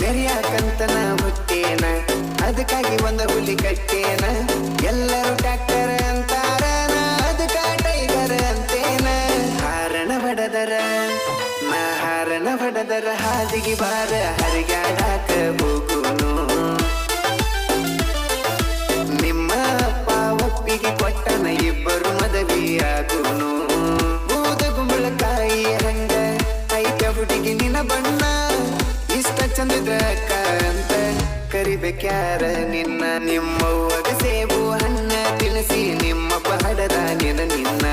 ಮೆರಿಯಾಕಂತನ ಹುಟ್ಟೇನ ಅದಕ್ಕಾಗಿ ಒಂದ ಹುಲಿ ಕಟ್ಟೇನ ಎಲ್ಲರೂ ಟ್ಯಾಕ್ಟರ್ ಅಂತಾರ ಅದಕ್ಕ ಟೈಗರ್ ಅಂತೇನ ಹಾರಣ ಬಡದರ ನಾ ಹಾರಣ ಬಡದರ ಹಾದಿಗೆ ಬಾರ ಹರಿಗಾಡಾಕ ಹೋಗುನು ನಿಮ್ಮ ಅಪ್ಪ ಒಪ್ಪಿಗೆ ಕೊಟ್ಟನ ಇಬ್ಬರು ಮದವಿಯಾಗುನು ಊದ ಗುಂಬಳಕಾಯಿ ಹಂಗ ಐತ ಹುಡುಗಿ ನಿನ್ನ ಬಣ್ಣ ಇಷ್ಟ ಚಂದಿದ್ರ ಅಕ್ಕ ಅಂತ ಕರಿಬೇಕ್ಯಾರ ನಿನ್ನ ನಿಮ್ಮವ್ವಗ ಸೇಬು ಹಣ್ಣ ತಿನ್ನಿಸಿ ನಿಮ್ಮಪ್ಪ ಹಡದ ನಿನ್ನ